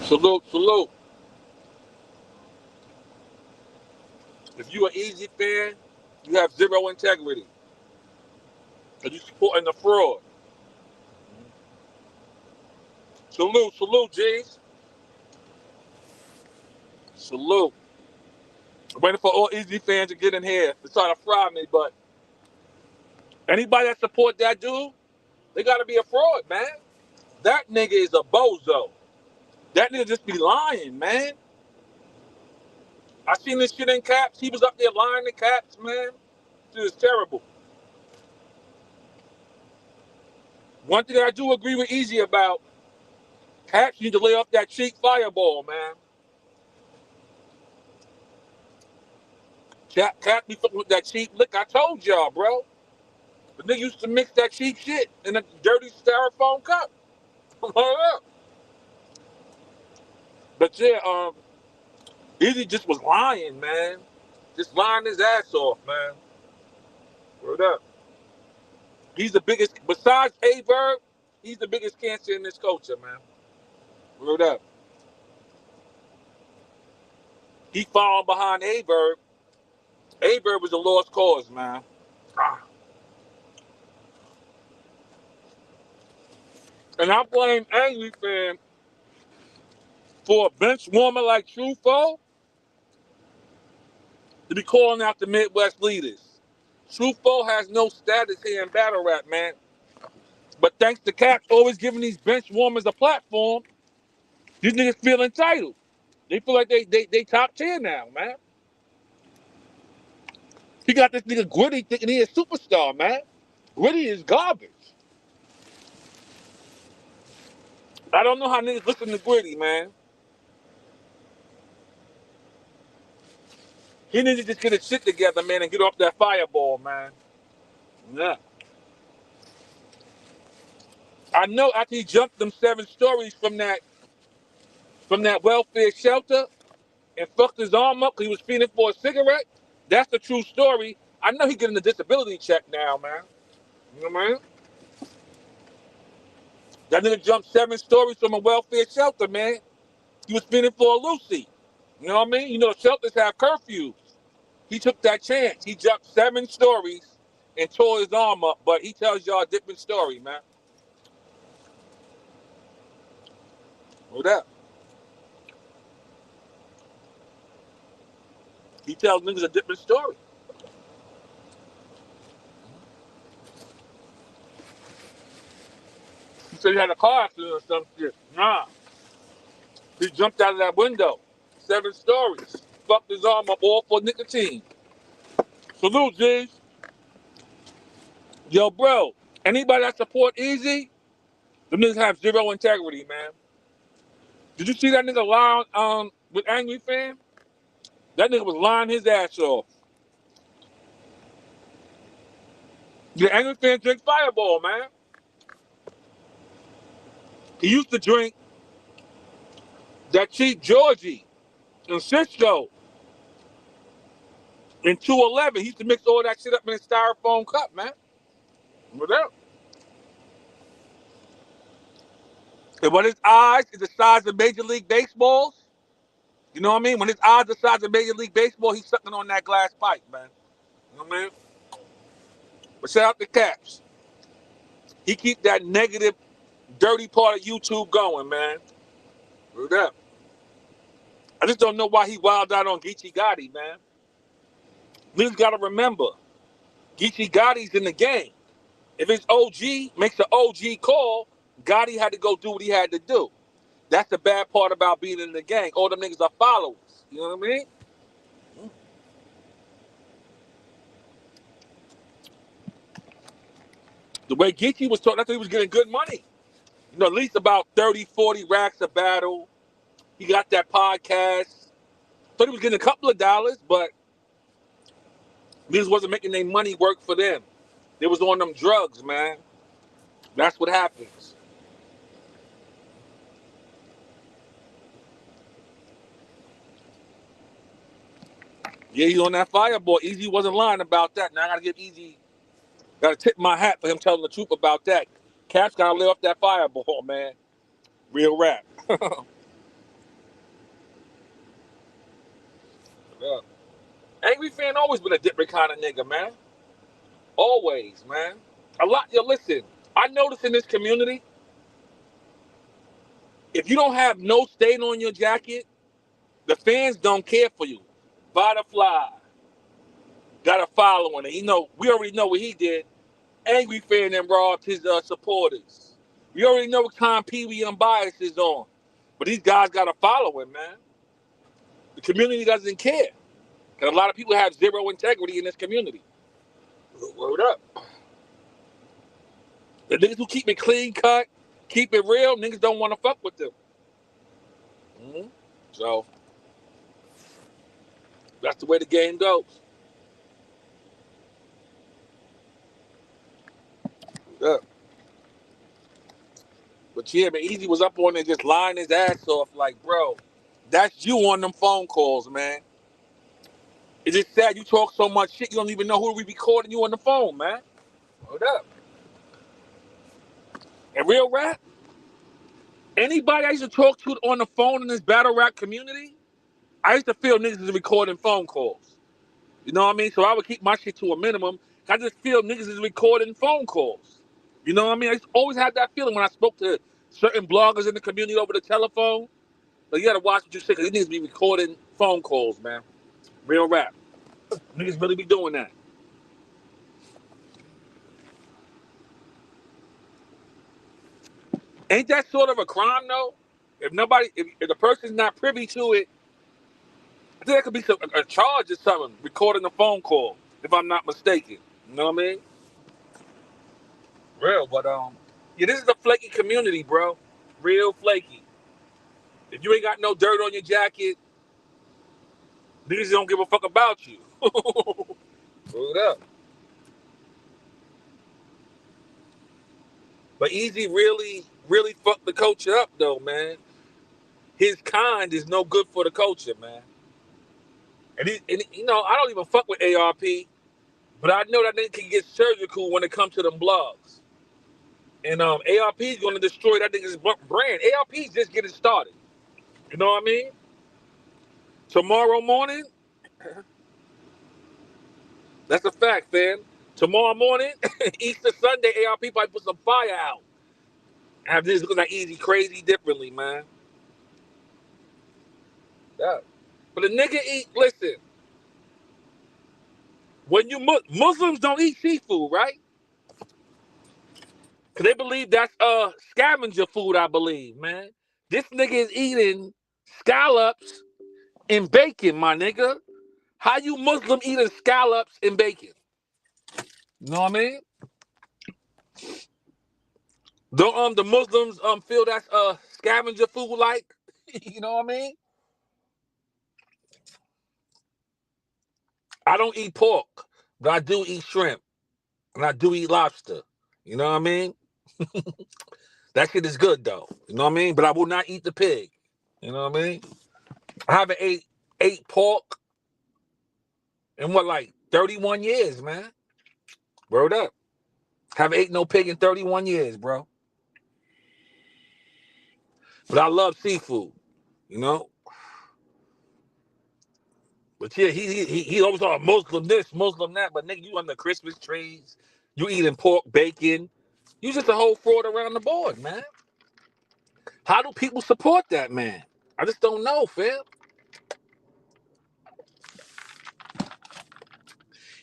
Salute, salute. If you an Easy fan, you have zero integrity. Because you supporting the fraud. Salute, salute, G's. Salute. I'm waiting for all Easy fans to get in here to try to fry me, but anybody that support that dude, they gotta be a fraud, man. That nigga is a bozo. That nigga just be lying, man. I seen this shit in caps. He was up there lying in caps, man. This is terrible. One thing I do agree with Easy about, Caps need to lay off that cheap fireball, man. Cap be fucking with that cheap lick. I told y'all, bro. The nigga used to mix that cheap shit in a dirty styrofoam cup. Hold up. But yeah, Easy just was lying, man. Just lying his ass off, man. Word up. He's the biggest, besides A-Verb, he's the biggest cancer in this culture, man. Word up. He following behind A-Verb. A-Verb was a lost cause, man. Ah. And I blame Angry Fan for a bench warmer like Truffaut to be calling out the Midwest leaders. Truffaut has no status here in battle rap, man. But thanks to Caps always giving these bench warmers a platform, these niggas feel entitled. They feel like they top tier now, man. He got this nigga Gritty thinking he a superstar, man. Gritty is garbage. I don't know how niggas listen to Gritty, man. He needs to just get his shit together, man, and get off that fireball, man. Yeah. I know after he jumped them 7 stories from that welfare shelter and fucked his arm up because he was feeding for a cigarette. That's the true story. I know he getting a disability check now, man. You know what I mean? That nigga jumped 7 stories from a welfare shelter, man. He was feeding for a Lucy. You know what I mean? You know, shelters have curfews. He took that chance. He jumped 7 stories and tore his arm up, but he tells y'all a different story, man. What up? He tells niggas a different story. He said he had a car accident or some shit. Nah. He jumped out of that window. 7 stories. Fucked his arm up all for nicotine. Salute, G's. Yo, bro. Anybody that support Easy, them niggas have zero integrity, man. Did you see that nigga lying with Angry Fan? That nigga was lying his ass off. The Angry Fan drink Fireball, man. He used to drink that cheap Georgie and Cisco in 211. He used to mix all that shit up in a styrofoam cup, man. Without. And when his eyes is the size of Major League Baseball's, you know what I mean? When his eyes the size of Major League Baseball, he's sucking on that glass pipe, man. You know what I mean? But shout out to Caps. He keep that negative, dirty part of YouTube going, man. Word up. I just don't know why he wilded out on Geechee Gotti, man. Niggas gotta remember, Geechee Gotti's in the game. If his OG makes an OG call, Gotti had to go do what he had to do. That's the bad part about being in the gang. All them niggas are followers. You know what I mean? The way Geechee was talking, I thought he was getting good money. You know, at least about 30, 40 racks a battle. He got that podcast. Thought he was getting a couple of dollars, but niggas wasn't making their money work for them. They was on them drugs, man. That's what happens. Yeah, he's on that fireball. Easy wasn't lying about that. Now I gotta give Easy, gotta tip my hat for him telling the truth about that. Caps gotta lay off that fireball, man. Real rap. Yeah. Angry fan always been a different kind of nigga, man. Always, man. A lot. Yo, listen. I noticed in this community, if you don't have no stain on your jacket, the fans don't care for you. Butterfly got a following, and we already know what he did. Angry fan and robbed his supporters. We already know what time Pee Wee Unbiased is on, but these guys got a following, man. The community doesn't care, and a lot of people have zero integrity in this community. Word up. The niggas who keep it clean cut, keep it real, niggas don't want to fuck with them. Mm-hmm. So that's the way the game goes. Yeah. But yeah, man, Easy was up on there just lying his ass off, like, bro, that's you on them phone calls, man. It's just sad you talk so much shit, you don't even know who we recording you on the phone, man. Hold up. And real rap, anybody I used to talk to on the phone in this battle rap community, I used to feel niggas is recording phone calls. You know what I mean? So I would keep my shit to a minimum. I just feel niggas is recording phone calls. You know what I mean? I just always had that feeling when I spoke to certain bloggers in the community over the telephone. But you gotta watch what you say, because these niggas be recording phone calls, man. Real rap. Niggas really be doing that. Ain't that sort of a crime, though? If the person's not privy to it, I think that could be a charge or something, recording a phone call, if I'm not mistaken. You know what I mean? Real, but yeah, this is a flaky community, bro. Real flaky. If you ain't got no dirt on your jacket, niggas don't give a fuck about you. Hold up. But Easy really, really fucked the culture up, though, man. His kind is no good for the culture, man. And I don't even fuck with ARP, but I know that nigga can get surgical when it comes to them blogs. And ARP is going to destroy that nigga's brand. ARP's just getting started. You know what I mean? Tomorrow morning, that's a fact, fam. Tomorrow morning, Easter Sunday, ARP probably put some fire out. Have this looking like Easy crazy differently, man. Yeah. But the nigga listen, when you Muslims don't eat seafood, right? Because they believe that's scavenger food, I believe, man. This nigga is eating scallops and bacon, my nigga. How you Muslim eating scallops and bacon? You know what I mean? Don't the Muslims feel that's scavenger food like? You know what I mean? I don't eat pork, but I do eat shrimp. And I do eat lobster. You know what I mean? That shit is good though. You know what I mean? But I will not eat the pig. You know what I mean? I haven't ate pork in like 31 years, man. Word up. Haven't ate no pig in 31 years, bro. But I love seafood, you know? But yeah, he always thought Muslim this, Muslim that. But nigga, you on the Christmas trees. You eating pork, bacon. You just a whole fraud around the board, man. How do people support that, man? I just don't know, fam.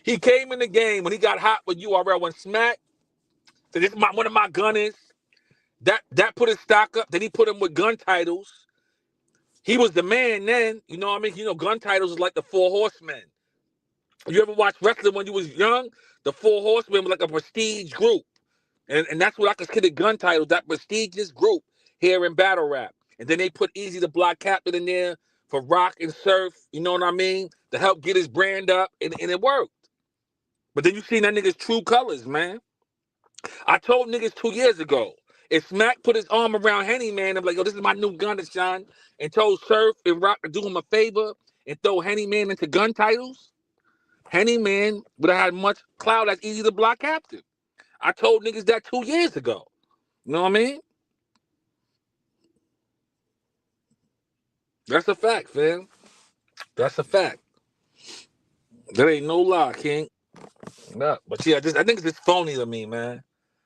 He came in the game when he got hot with URL when Smack said, this is one of my gunners. That put his stock up. Then he put him with gun titles. He was the man then. You know what I mean? You know, gun titles is like the Four Horsemen. You ever watch wrestling when you was young? The Four Horsemen was like a prestige group. And that's what I consider gun titles, that prestigious group here in battle rap. And then they put Easy the Block Captain in there for rock and surf, you know what I mean? To help get his brand up, and it worked. But then you seen that nigga's true colors, man. I told niggas 2 years ago, if Smack put his arm around Henny, man, I'm like, yo, this is my new gun to shine, and told Surf and Rock to do him a favor and throw Henny Man into gun titles, Henny Man would have had much clout as Easy the Block Captain. I told niggas that 2 years ago. You know what I mean? That's a fact, fam. That's a fact. That ain't no lie, King. Nah, but yeah, I think it's just phony to me, man.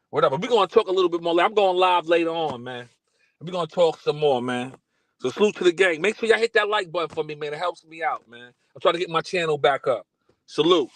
Whatever. We're gonna talk a little bit more. I'm going live later on, man. We're gonna talk some more, man. So salute to the gang. Make sure y'all hit that like button for me, man. It helps me out, man. I'm trying to get my channel back up. Salute.